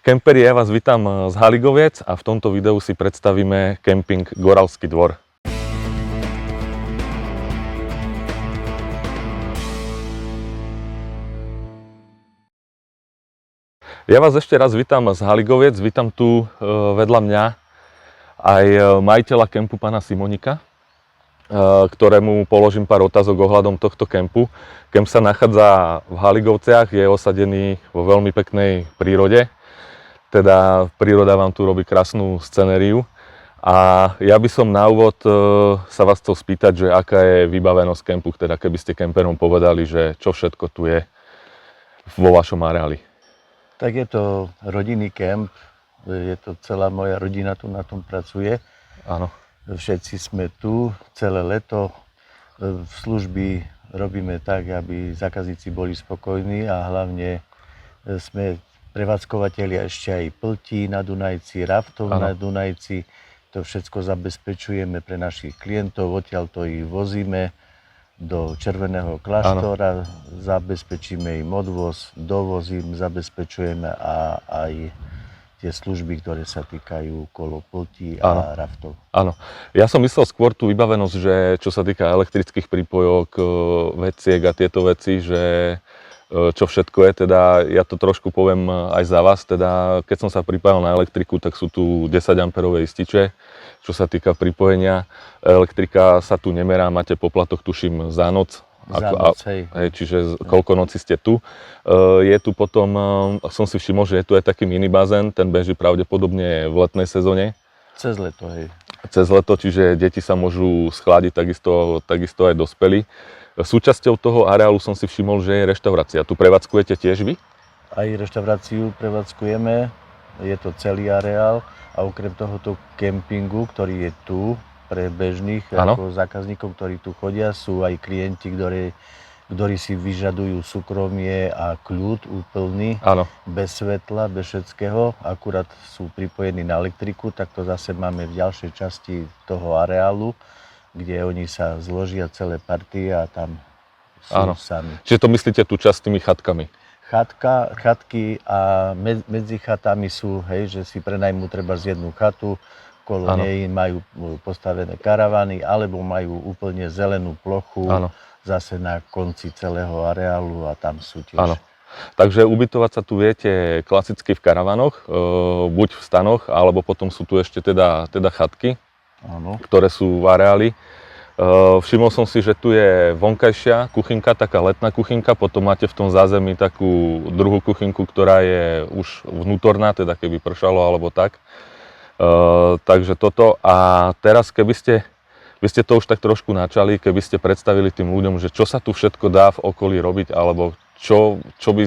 Kemperi, ja vás vítam z Haligoviec a v tomto videu si predstavíme kemping Goralský dvor. Ja vás ešte raz vítam z Haligoviec, vítam tu vedľa mňa aj majiteľa kempu pána Simonika, ktorému položím pár otázok ohľadom tohto kempu. Kemp sa nachádza v Haligovciach, je osadený vo veľmi peknej prírode. Teda príroda vám tu robí krásnu scenériu a ja by som na úvod sa vás chcel spýtať, že aká je vybavenosť kempu, teda keby ste kemperom povedali, že čo všetko tu je vo vašom areáli. Tak je to rodinný kemp, je to celá moja rodina tu na tom pracuje. Áno. Všetci sme tu celé leto, v služby robíme tak, aby zákazníci boli spokojní a hlavne sme prevádzkovateľia ešte aj pltí na Dunajci, raftov na Dunajci. To všetko zabezpečujeme pre našich klientov, odtiaľ to ich vozíme do Červeného kláštora, zabezpečíme im odvoz, dovoz im zabezpečujeme a aj tie služby, ktoré sa týkajú okolo pltí a raftov. Áno. Ja som myslel skôr tú vybavenosť, že čo sa týka elektrických prípojok, veciek a tieto veci, že čo všetko je, teda ja to trošku poviem aj za vás, teda keď som sa pripájal na elektriku, tak sú tu 10 amperové ističe, čo sa týka pripojenia. Elektrika sa tu nemerá, máte poplatok, tuším, za noc. Čiže koľko noci ste tu. Je tu potom, som si všimol, že je tu aj taký minibazén, ten beží pravdepodobne v letnej sezóne. Cez leto, hej. Cez leto, čiže deti sa môžu schladiť, takisto aj dospelí. Súčasťou toho areálu som si všimol, že je reštaurácia. Tu prevádzkujete tiež vy? Aj reštauráciu prevádzkujeme, je to celý areál a okrem tohoto kempingu, ktorý je tu pre bežných ako zákazníkov, ktorí tu chodia, sú aj klienti, ktorí si vyžadujú súkromie a kľud úplný, bez svetla, bez všetkého, akurát sú pripojení na elektriku, tak to zase máme v ďalšej časti toho areálu, kde oni sa zložia celé partie a tam sú sami. Čiže to myslíte tú časť s tými chatkami? Chatky a medzi chatami sú, hej, že si prenajmú treba z jednu chatu, okolo nej majú postavené karavany, alebo majú úplne zelenú plochu zase na konci celého areálu a tam sú tiež. Takže ubytovať sa tu viete klasicky v karavanoch, buď v stanoch, alebo potom sú tu ešte teda chatky, ktoré sú v areáli. Všimol som si, že tu je vonkajšia kuchynka, taká letná kuchynka, potom máte v tom zázemí takú druhú kuchynku, ktorá je už vnútorná, teda keby pršalo alebo tak. Takže toto. A teraz vy ste to už tak trošku načali, keby ste predstavili tým ľuďom, že čo sa tu všetko dá v okolí robiť, alebo čo by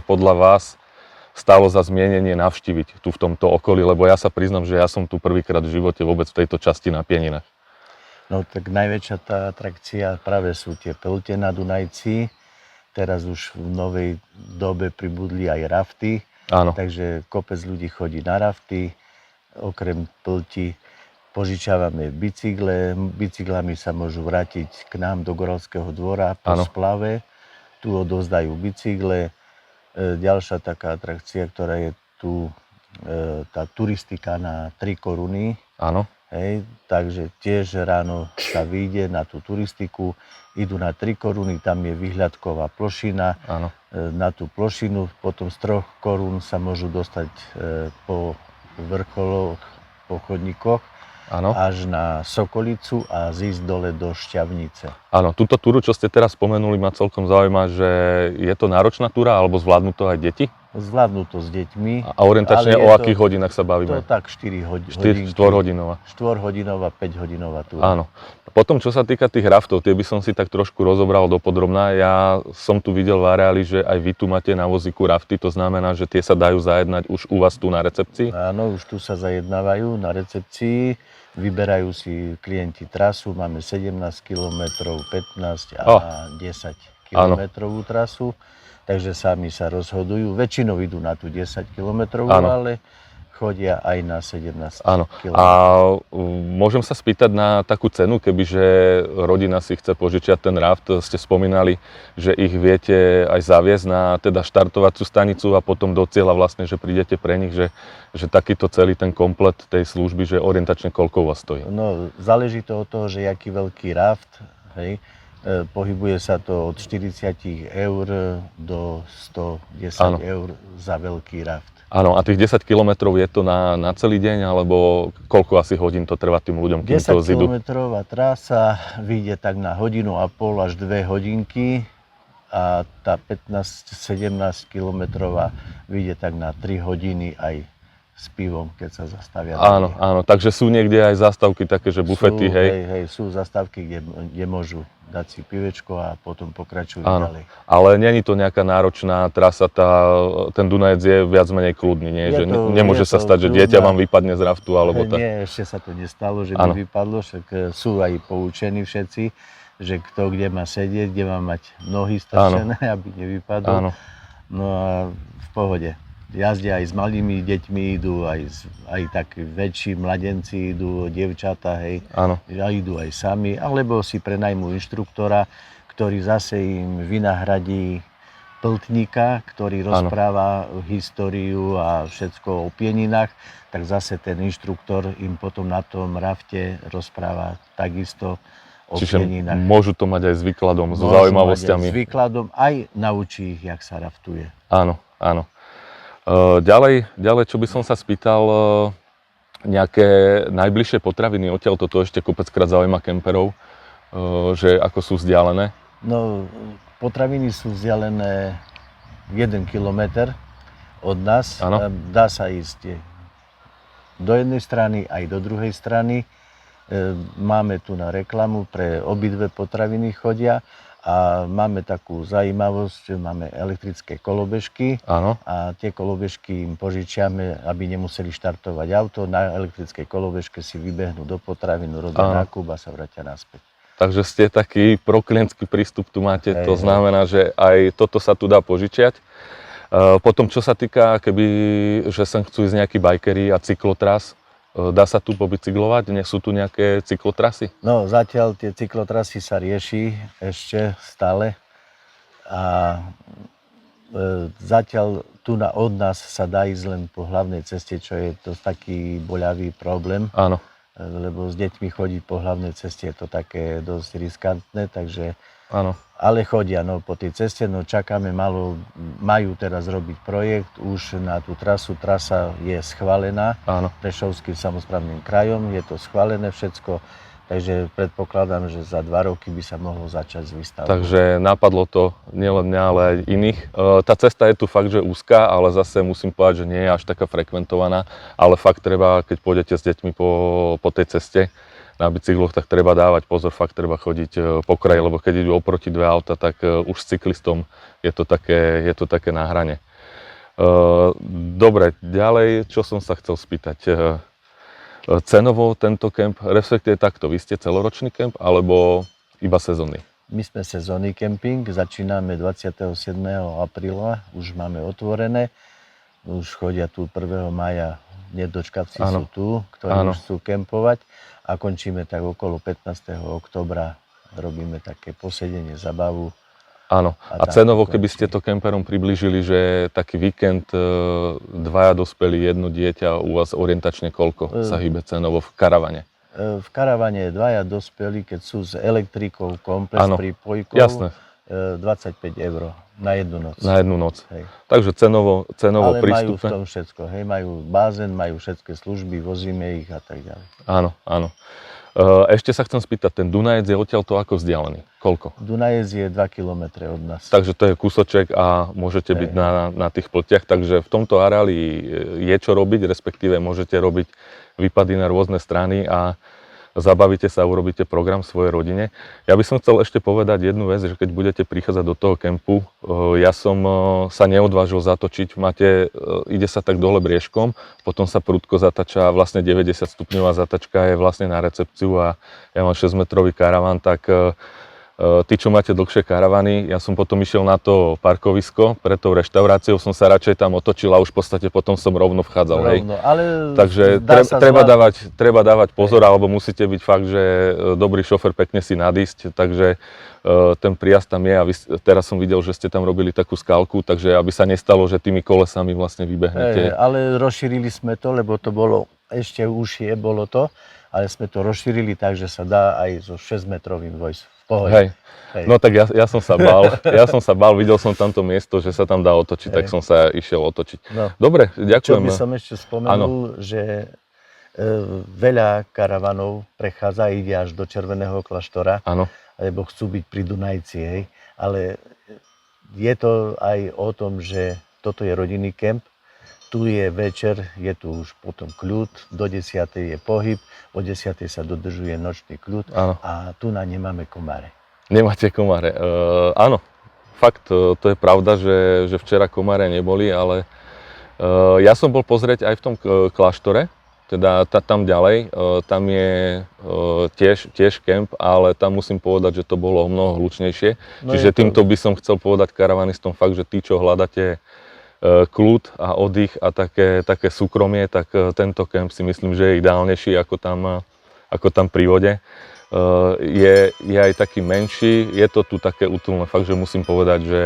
podľa vás stálo za zmienenie navštíviť tu v tomto okolí, lebo ja sa priznám, že ja som tu prvýkrát v živote vôbec v tejto časti na Pieninách. No tak najväčšia tá atrakcia práve sú tie peľte na Dunajci. Teraz už v novej dobe pribudli aj rafty, takže kopec ľudí chodí na rafty. Okrem plti požičávame bicykle. Bicyklami sa môžu vrátiť k nám do Goralského dvora po splave. Tu odovzdajú bicykle. Ďalšia taká atrakcia, ktorá je tu, tá turistika na 3 koruny. Hej, takže tiež ráno sa vyjde na tú turistiku, idú na 3 koruny, tam je výhľadková plošina. Na tú plošinu, potom z 3 korún sa môžu dostať po vrcholoch, po chodníkoch, až na Sokolicu a zísť dole do Šťavnice. Áno, túto túru, čo ste teraz spomenuli, ma celkom zaujíma, že je to náročná túra, alebo zvládnu to aj deti? Zvládnu to s deťmi. A orientačne o akých hodinách sa bavíme? To tak 4 hodinky. 4-hodinová. 4-hodinová, 5-hodinová túra. Áno. Potom, čo sa týka tých raftov, tie by som si tak trošku rozobral dopodrobná. Ja som tu videl v areáli, že aj vy tu máte na vozíku rafty, to znamená, že tie sa dajú zajednať už u vás tu na recepcii? Áno, už tu sa zajednávajú na recepcii. Vyberajú si klienti trasu, máme 17 km, 15 a 10 km trasu, takže sami sa rozhodujú. Väčšinou idú na tú 10 km, ale chodia aj na 17 Áno. km. A môžem sa spýtať na takú cenu, kebyže rodina si chce požičiať ten raft, ste spomínali, že ich viete aj zaviesť na teda štartovaciu stanicu a potom do cieľa vlastne, že prídete pre nich, že takýto celý ten komplet tej služby, že orientačne koľko vás stojí? No, záleží to od toho, že aký veľký raft, hej. Pohybuje sa to od 40 eur do 110 eur za veľký raft. Áno, a tých 10 kilometrov je to na celý deň, alebo koľko asi hodín to trvá tým ľuďom, kým to zídu? 10 kilometrová trasa vyjde tak na 1,5 až 2 hodinky a tá 15-17 kilometrová vyjde tak na 3 hodiny aj s pivom, keď sa zastavia. Áno, takže sú niekde aj zastávky také, že bufety, hej? Hej, sú zastávky, kde môžu dať si pivečko a potom pokračujú ďalej. Ale není to nejaká náročná trasa, ten Dunajec je viac menej kľudný, nie? Že nemôže sa stať, že dieťa vám vypadne z raftu, alebo tak? Nie, ešte sa to nestalo, že by vypadlo, však sú aj poučení všetci, že kto kde má sedieť, kde má mať nohy strčené, aby nevypadol. No a v pohode. Jazdia aj s malými deťmi, idú aj takí väčší mladenci, idú dievčatá, hej. A idú aj sami, alebo si prenajmú inštruktora, ktorý zase im vynahradí pltníka, ktorý rozpráva históriu a všetko o pieninách, tak zase ten inštruktor im potom na tom rafte rozpráva takisto o pieninách. Čiže môžu to mať aj s výkladom, so zaujímavosťami. S výkladom, aj naučí ich, jak sa raftuje. Áno. Ďalej, čo by som sa spýtal, nejaké najbližšie potraviny odtiaľ, toto ešte kopeckrát zaujíma kemperov, že ako sú vzdialené? No, potraviny sú vzdialené 1 kilometr od nás. Dá sa ísť do jednej strany aj do druhej strany. Máme tu na reklamu, pre obidve potraviny chodia. A máme takú zaujímavosť, že máme elektrické kolobežky a tie kolobežky im požičiame, aby nemuseli štartovať auto. Na elektrickej kolobežke si vybehnú do potravín, robia nákup a sa vrátia naspäť. Takže ste taký proklientský prístup tu máte, to znamená, že aj toto sa tu dá požičiať. Potom, čo sa týka, že sem chcú ísť nejakí bajkeri a cyklotras, dá sa tu pobicyklovať? Nie sú tu nejaké cyklotrasy? No, zatiaľ tie cyklotrasy sa rieši ešte stále a zatiaľ tu od nás sa dá ísť len po hlavnej ceste, čo je to taký boľavý problém. Lebo s deťmi chodiť po hlavnej ceste je to také dosť riskantné, takže... Ale chodia po tej ceste, čakáme majú teraz robiť projekt už na tú trasu. Trasa je schválená Prešovským samosprávnym krajom, je to schválené všetko, takže predpokladám, že za 2 roky by sa mohlo začať s výstavbou. Takže napadlo to nielen mňa, ale aj iných. Tá cesta je tu fakt, že úzka, ale zase musím povedať, že nie je až taká frekventovaná, ale fakt treba, keď pôjdete s deťmi po tej ceste, na bicykloch, tak treba dávať pozor, fakt treba chodiť po kraji, lebo keď idú oproti 2 auta, tak už s cyklistom je to také na hrane. Dobre, ďalej, čo som sa chcel spýtať. Cenovo tento kemp, respektíve takto, vy ste celoročný kemp, alebo iba sezónny? My sme sezónny kemping, začíname 27. apríla, už máme otvorené, už chodia tu 1. mája, nedočkavci sú tu, ktorí už chcú kempovať. A končíme tak okolo 15. októbra, robíme také posedenie, zabavu. Áno, a cenovo, keby ste to kemperom priblížili, že taký víkend, 2 dospelí, 1 dieťa, u vás orientačne koľko sa hýbe cenovo v karavane? V karavane 2 dospelí, keď sú s elektrikou, komplet s prípojkou, 25 eur na jednu noc. Na jednu noc. Hej. Takže cenovo ale prístupné. Majú v tom všetko, hej, majú bazén, majú všetky služby, vozíme ich a tak ďalej. Áno. Ešte sa chcem spýtať, ten Dunajec je odtiaľto ako vzdialený? Koľko? Dunajec je 2 km od nás. Takže to je kúsoček a môžete byť na tých pltiach, takže v tomto areáli je čo robiť, respektíve môžete robiť výpady na rôzne strany a zabavíte sa a urobíte program svojej rodine. Ja by som chcel ešte povedať jednu vec, že keď budete prichádzať do toho kempu, ja som sa neodvážil zatočiť, ide sa tak dole briežkom, potom sa prudko zatača, vlastne 90 stupňová zatačka je vlastne na recepciu a ja mám 6-metrový karavan, tak Tí, čo máte dlhšie karavany, ja som potom išiel na to parkovisko, pred tou reštauráciou som sa radšej tam otočil a už v podstate potom som rovno vchádzal. Rovno, ale takže treba dávať pozor, alebo musíte byť fakt, že dobrý šofer, pekne si nadísť, takže ten príjazd tam je a teraz som videl, že ste tam robili takú skalku, takže aby sa nestalo, že tými kolesami vlastne vybehnete. Ale rozšírili sme to, lebo to bolo ešte užšie, bolo to, ale sme to rozšírili tak, že sa dá aj so 6-metrovým vojsť v pohode. Hej. No tak ja som sa bál, videl som tamto miesto, že sa tam dá otočiť, tak som sa išiel otočiť. No. Dobre, ďakujem. Čo by som ešte spomenul, že veľa karavanov prechádza, ide až do Červeného kláštora, lebo chcú byť pri Dunajci, hej. Ale je to aj o tom, že toto je rodinný kemp, tu je večer, je tu už potom kľud, do 10:00 je pohyb, o 10:00 sa dodržuje nočný kľud a tu nemáme komáre. Nemáte komáre. Áno, fakt, to je pravda, že včera komáre neboli, ale ja som bol pozrieť aj v tom kláštore, teda tam ďalej, tam je tiež kemp, ale tam musím povedať, že to bolo o mnoho hlučnejšie. Čiže týmto by som chcel povedať karavanistom fakt, že tí, čo hľadáte kľud a oddych a také súkromie, tak tento kemp si myslím, že je ideálnejší ako tam pri vode. Je aj taký menší, je to tu také útulné, fakt, že musím povedať, že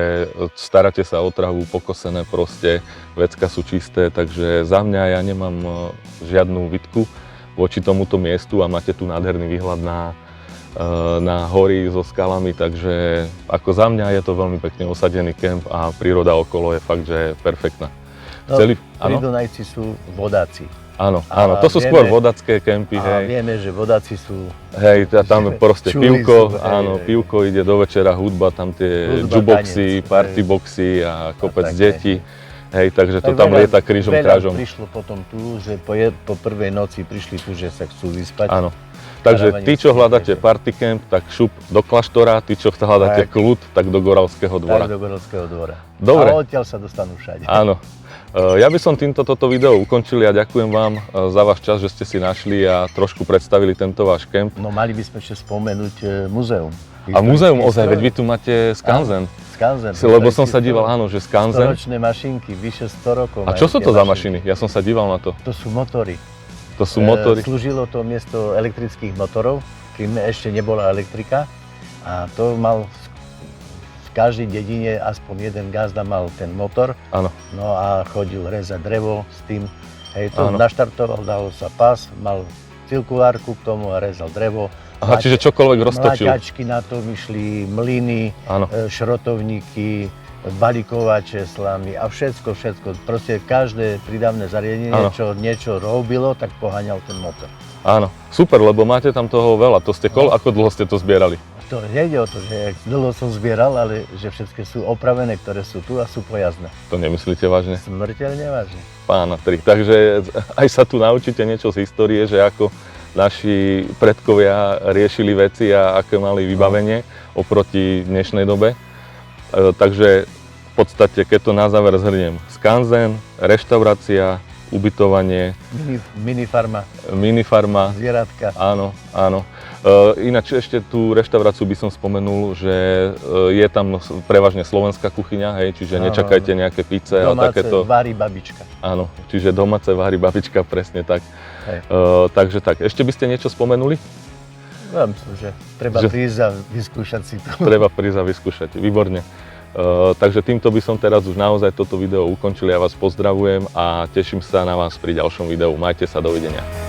staráte sa o travu, pokosené proste, vecka sú čisté, takže za mňa ja nemám žiadnu výtku voči tomuto miestu a máte tu nádherný výhľad na hory so skalami, takže ako za mňa je to veľmi pekne osadený kemp a príroda okolo je fakt, že perfektná. Pri Dunajci sú vodáci. Áno, to sú skôr vodacké kempy, hej. A vieme, že vodáci sú... Hej, tam je proste pivko, pivko ide do večera, hudba, tam tie juboxy, partyboxy a kopec detí. Hej, takže to tam lieta krížom krážom. Veľa prišlo potom tu, že po prvej noci prišli tu, že sa chcú vyspať. Áno. Takže tí, čo hľadáte party camp, tak šup do kláštora, tí, čo hľadáte kľud, tak do Goravského dvora. Tak do Goravského dvora. Dobre. A odtiaľ sa dostanú všade. Áno. Ja by som toto video ukončil a ďakujem vám za váš čas, že ste si našli a trošku predstavili tento váš kemp. No mali by sme ešte spomenúť múzeum. A múzeum ozaj, veď vy tu máte Skanzen. Skanzen. Lebo som sa díval, áno, že Skanzen. Storočné mašinky, vyše 100 rokov. A čo sú to za mašiny? Ja som sa díval na to. To sú motory. To sú motory. Slúžilo to miesto elektrických motorov, kým ešte nebola elektrika. A to mal v každej dedine aspoň jeden gazda mal ten motor. Áno. No a chodil rezať drevo s tým. Hej, to naštartoval, dal sa pás, mal cirkulárku k tomu a rezal drevo. Aha, čiže čokoľvek roztočil. Mláťačky na to vyšli, mlyny, šrotovníky, balíkovače, slamy a všetko. Proste každé prídavné zariadenie, čo niečo robilo, tak poháňal ten motor. Áno, super, lebo máte tam toho veľa. To ste ako dlho ste to zbierali? To nejde o to, že dlho som zbieral, ale že všetky sú opravené, ktoré sú tu a sú pojazdné. To nemyslíte vážne? Smrteľne vážne. Pána tri. Takže aj sa tu naučíte niečo z histórie, že ako naši predkovia riešili veci a aké mali vybavenie oproti dnešnej dobe. Takže v podstate, keď to na záver zhrniem, Skanzen, reštaurácia, ubytovanie, minifarma, zvieratka. Áno. Ináč ešte tú reštauráciu by som spomenul, že je tam prevažne slovenská kuchyňa, hej, čiže nečakajte nejaké pizze a takéto. Domáce varí babička. Áno, čiže domáce varí babička, presne tak. Takže tak, ešte by ste niečo spomenuli? Ja myslím, že treba prísť a vyskúšať si to. Treba prísť a vyskúšať, výborne. Takže týmto by som teraz už naozaj toto video ukončil. Ja vás pozdravujem a teším sa na vás pri ďalšom videu. Majte sa, dovidenia.